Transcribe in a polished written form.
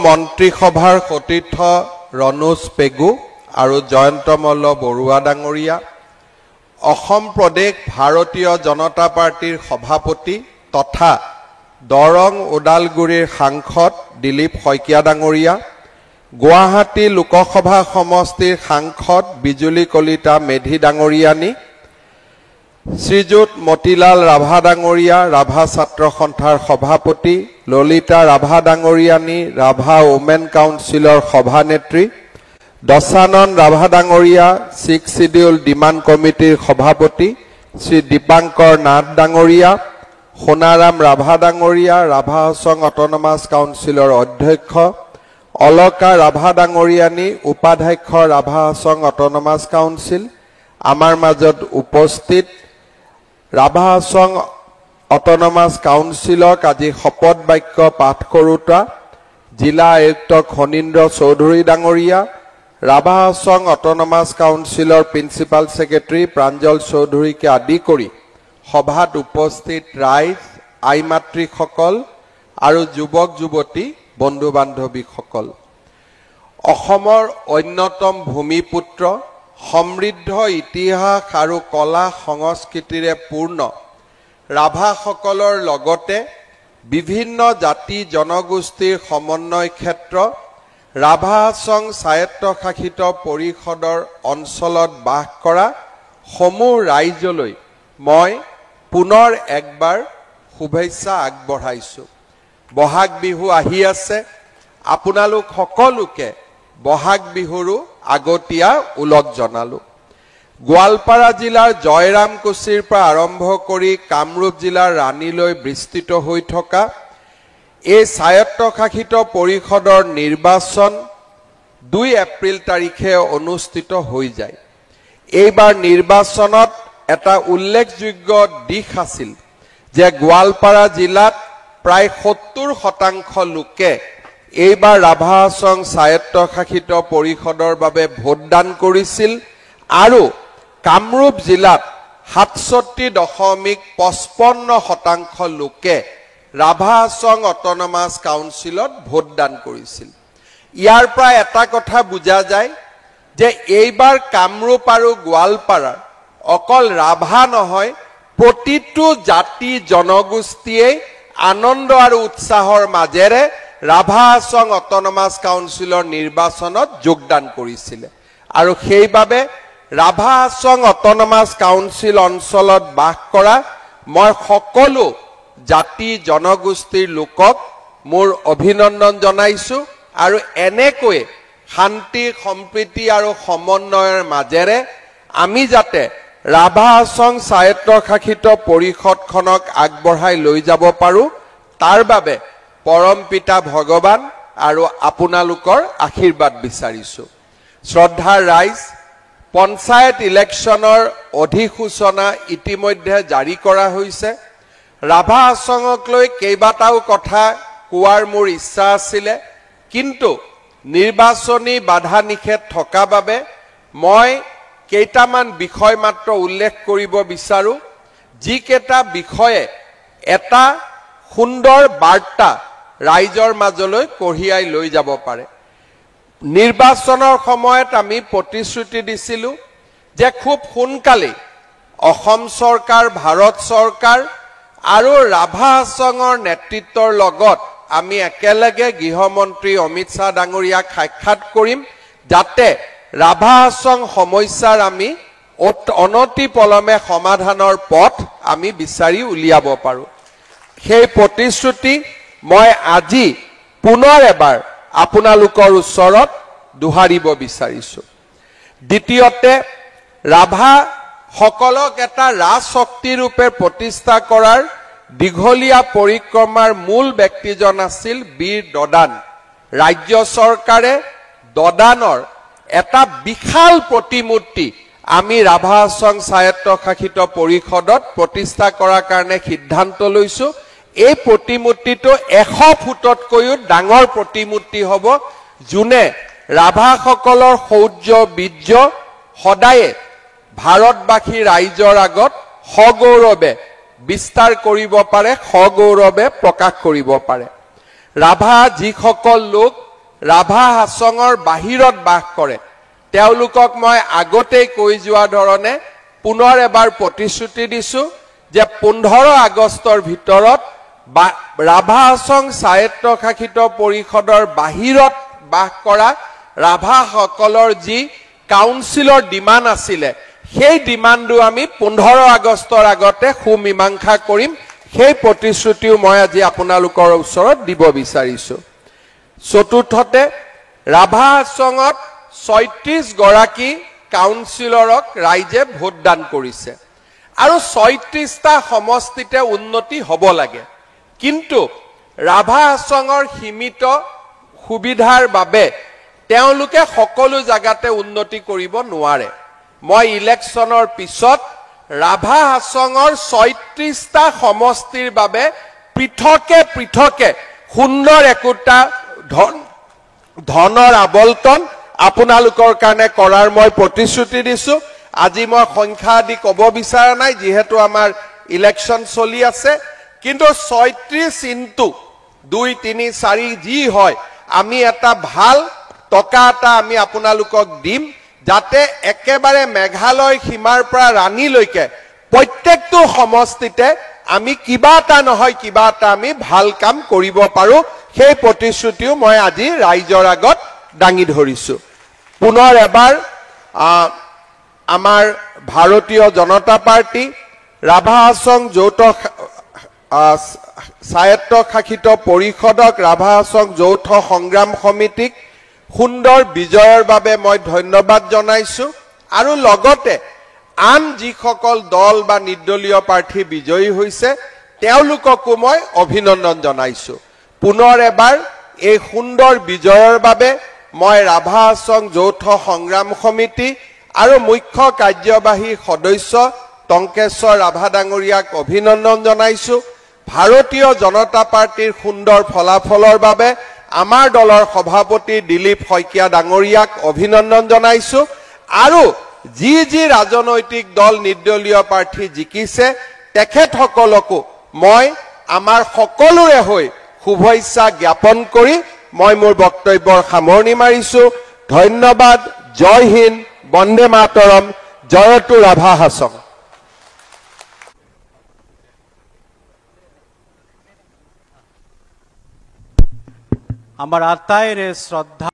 মন্ত্ৰীসভাৰ সতীৰ্থ ৰণোজ পেগু আৰু জয়ন্ত মল্ল বৰুৱা ডাঙৰীয়া, অসম প্ৰদেশ ভাৰতীয় জনতা পাৰ্টিৰ সভাপতি তথা দৰং ওদালগুৰিৰ সাংসদ দিলীপ শইকীয়া ডাঙৰীয়া, গুৱাহাটী লোকসভা সমষ্টিৰ সাংসদ বিজুলী কলিতা মেধি ডাঙৰীয়ানী, শ্ৰীযুত মতিলাল ৰাভা ডাঙৰীয়া ৰাভা ছাত্ৰ সন্থাৰ সভাপতি, ললিতা ৰাভা ডাঙৰীয়ানী ৰাভা ওমেন কাউন্সিলৰ সভানেত্ৰী, দশানন ৰাভা ডাঙৰীয়া ছিক্স শিডিউল ডিমাণ্ড কমিটিৰ সভাপতি, শ্ৰী দীপাংকৰ নাথ ডাঙৰীয়া, সোণাৰাম ৰাভা ডাঙৰীয়া ৰাভা হাছং অট'নমাছ কাউন্সিলৰ অধ্যক্ষ, অলকা ৰাভা ডাঙৰীয়ানী উপাধ্যক্ষ ৰাভা হাছং অট'নমাছ কাউন্সিল, আমাৰ মাজত উপস্থিত ৰাভা হাছং অট'নমাছ কাউন্সিলক আজি শপত বাক্য পাঠ কৰোঁতা জিলা আয়ুক্ত খনীন্দ্ৰ চৌধুৰী ডাঙৰীয়া, ৰাভা হাছং অট'নমাছ কাউন্সিলৰ প্ৰিন্সিপাল ছেক্ৰেটাৰী প্ৰাঞ্জল চৌধুৰীকে আদি কৰি সভাত উপস্থিত ৰাইজ, আই মাতৃসকল আৰু যুৱক যুৱতী বন্ধু বান্ধৱীসকল, অসমৰ অন্যতম ভূমিপুত্ৰ, সমৃদ্ধ ইতিহাস আৰু কলা সংস্কৃতিৰে পূৰ্ণ ৰাভাসকলৰ লগতে বিভিন্ন জাতি জনগোষ্ঠীৰ সমন্বয় ক্ষেত্ৰ ৰাভা হাছং স্বায়ত্তশাসিত পৰিষদৰ অঞ্চলত বাস কৰা সমূহ ৰাইজলৈ মই পুনৰ একবাৰ শুভেচ্ছা আগবঢ়াইছোঁ। বহাগ বিহু আহি আছে, আপোনালোক সকলোকে বহাগ বিহুৰো আগতীয়া ওলগ জনালোঁ। গোৱালপাৰা জিলাৰ জয়ৰামকুছিৰ পৰা আৰম্ভ কৰি কামৰূপ জিলাৰ ৰাণীলৈ বিস্তৃত হৈ থকা এই স্বায়ত্তশাসিত পৰিষদৰ নিৰ্বাচন 2 এপ্ৰিল তাৰিখে অনুষ্ঠিত হৈ যায়। এইবাৰ নিৰ্বাচনত এটা উল্লেখযোগ্য দিশ আছিল যে গোৱালপাৰা জিলাত প্ৰায় 70% লোকে এইবাৰ ৰাভা হাছং স্বায়ত্তশাসিত পৰিষদৰ বাবে ভোটদান কৰিছিল আৰু কামৰূপ জিলাত 67.55% লোকে ৰাভা হাছং অট'নমাছ কাউন্সিলত ভোটদান কৰিছিল। ইয়াৰ পৰা এটা কথা বুজা যায় যে এইবাৰ কামৰূপ আৰু গোৱালপাৰাৰ অকল ৰাভা নহয়, প্ৰতিটো জাতি জনগোষ্ঠীয়ে আনন্দ আৰু উৎসাহৰ মাজেৰে ৰাভা হাছং অট'নমাছ কাউন্সিলৰ নিৰ্বাচনত যোগদান কৰিছিলে আৰু সেইবাবে ৰাভা হাছং অট'নমাছ কাউন্সিল অঞ্চলত বাস কৰা মই সকলো জাতি জনগোষ্ঠীৰ লোকক মোৰ অভিনন্দন জনাইছোঁ আৰু এনেকৈ শান্তি সম্প্ৰীতি আৰু সমন্বয়ৰ মাজেৰে আমি যাতে ৰাভা হাছং স্বায়ত্তশাসিত পৰিষদখনক আগবঢ়াই লৈ যাব পাৰোঁ, তাৰ বাবে পৰম পিতা ভগৱান আৰু আপোনালোকৰ আশীৰ্বাদ বিচাৰিছোঁ। শ্ৰদ্ধাৰ ৰাইজ, পঞ্চায়ত ইলেকশ্যনৰ অধিসূচনা ইতিমধ্যে জাৰি কৰা হৈছে। ৰাভা হাছঙক লৈ কেইবাটাও কথা কোৱাৰ মোৰ ইচ্ছা আছিলে, কিন্তু নিৰ্বাচনী বাধা নিষেধ থকা বাবে মই কেইটামান বিষয় মাত্ৰ উল্লেখ কৰিব বিচাৰোঁ, যিকেইটা বিষয়ে এটা সুন্দৰ বাৰ্তা ৰাইজৰ মাজলৈ কঢ়িয়াই লৈ যাব পাৰে। নিৰ্বাচনৰ সময়ত আমি প্ৰতিশ্ৰুতি দিছিলোঁ যে খুব সোনকালে অসম চৰকাৰ, ভাৰত চৰকাৰ আৰু ৰাভা হাছঙৰ নেতৃত্বৰ লগত আমি একেলগে গৃহমন্ত্ৰী অমিত শ্বাহ ডাঙৰীয়াক সাক্ষাৎ কৰিম, যাতে ৰাভা হাছং সমস্যাৰ আমি অনতি পলমে সমাধানৰ পথ আমি বিচাৰি উলিয়াব পাৰোঁ। সেই প্ৰতিশ্ৰুতি মই আজি পুনৰ এবাৰ আপোনালোকৰ ওচৰত দোহাৰিব বিচাৰিছোঁ। দ্বিতীয়তে, ৰাভা সকলক এটা ৰাজশক্তি ৰূপে প্ৰতিষ্ঠা কৰাৰ দীঘলীয়া পৰিক্ৰমাৰ মূল ব্যক্তিজন আছিল বীৰ দদান। ৰাজ্য চৰকাৰে দদানৰ এটা বিশাল প্ৰতিমূৰ্তি আমি ৰাভা হাছং স্বায়ত্তশাসিত পৰিষদত প্ৰতিষ্ঠা কৰাৰ কাৰণে সিদ্ধান্ত লৈছোঁ। এই প্ৰতিমূৰ্তিটো 100 ফুটতকৈও ডাঙৰ প্ৰতিমূৰ্তি হ'ব, যোনে ৰাভাসকলৰ শৌৰ্য বীৰ্য সদায়ে ভাৰতবাসী ৰাইজৰ আগত সগৌৰৱে বিস্তাৰ কৰিব পাৰে, সগৌৰৱে প্ৰকাশ কৰিব পাৰে। ৰাভা যিসকল লোক ৰাভা হাছঙৰ বাহিৰত বাস কৰে তেওঁলোকক মই আগতেই কৈ যোৱা ধৰণে পুনৰ এবাৰ প্ৰতিশ্ৰুতি দিছো যে 15 আগষ্টৰ ভিতৰত ৰাভা হাছং স্বায়ত্তশাসিত পৰিষদৰ বাহিৰত বাস কৰা ৰাভাসকলৰ যি কাউন্সিলৰ ডিমাণ্ড আছিলে সেই ডিমাণ্ডটো আমি 15 আগষ্টৰ আগতে সুমীমাংসা কৰিম সেই প্ৰতিশ্ৰুতিও মই আজি আপোনালোকৰ ওচৰত দিব বিচাৰিছো চতুৰ্থতে ৰাভা হাছঙত 36 গৰাকী কাউন্সিলৰক ৰাইজে ভোটদান কৰিছে আৰু 36টা সমষ্টিতে উন্নতি হ'ব লাগে কিন্তু ৰাভা হাছঙৰ সীমিত সুবিধাৰ বাবে তেওঁলোকে সকলো জাগাতে উন্নতি কৰিব নোৱাৰে মই ইলেকশ্যনৰ পিছত ৰাভা হাছঙৰ 36টা সমষ্টিৰ বাবে পৃথকে সুন্দৰ একোটা ধনৰ আবলটন আপোনালোকৰ কাৰণে কৰাৰ মই প্ৰতিশ্ৰুতি দিছো আজি মই সংখ্যা আদি ক'ব বিচৰা নাই যেহেতু আমাৰ ইলেকশ্যন চলি আছে কিন্তু 36 ইনটু 2 3 4 যি হয় আমি এটা ভাল টকা এটা আমি আপোনালোকক দিম যাতে একেবাৰে মেঘালয় সীমাৰ পৰা ৰাণীলৈকে প্ৰত্যেকটো সমষ্টিতে আমি কিবা এটা নহয় কিবা এটা আমি ভাল কাম কৰিব পাৰো সেই প্ৰতিশ্ৰুতিও মই আজি ৰাইজৰ আগত দাঙি ধৰিছো পুনৰ এবাৰ আমাৰ ভাৰতীয় জনতা পাৰ্টি ৰাভা হাছং যৌথ স্বায়ত্তশাসিত পৰিষদক ৰাভা হাছং যৌথ সংগ্ৰাম সমিতিক সুন্দৰ বিজয়ৰ বাবে মই ধন্যবাদ জনাইছো আৰু লগতে আন যিসকল দল বা নিৰ্দলীয় প্ৰাৰ্থী বিজয়ী হৈছে তেওঁলোককো মই অভিনন্দন জনাইছো পুনৰ এবাৰ এই সুন্দৰ বিজয়ৰ বাবে মই ৰাভা হাছং যৌথ সংগ্ৰাম সমিতি আৰু মুখ্য কাৰ্যবাহী সদস্য টংকেশ্বৰ ৰাভা ডাঙৰীয়াক অভিনন্দন জনাইছো ভাৰতীয় জনতা পাৰ্টিৰ সুন্দৰ ফলাফলৰ বাবে আমাৰ দলৰ সভাপতি দিলীপ শইকীয়া ডাঙৰীয়াক অভিনন্দন জনাইছো আৰু যি ৰাজনৈতিক দল নিৰ্দলীয় প্ৰাৰ্থী জিকিছে তেখেতসকলকো মই আমাৰ সকলোৰে হৈ শুভেচ্ছা জ্ঞাপন কৰি মই মোৰ বক্তব্যৰ সামৰণি মাৰিছো ধন্যবাদ জয় হিন্দ বন্দে মাতৰম জয়তু ৰাভা হাছং আমাৰ আত্মায়েৰ শ্ৰদ্ধা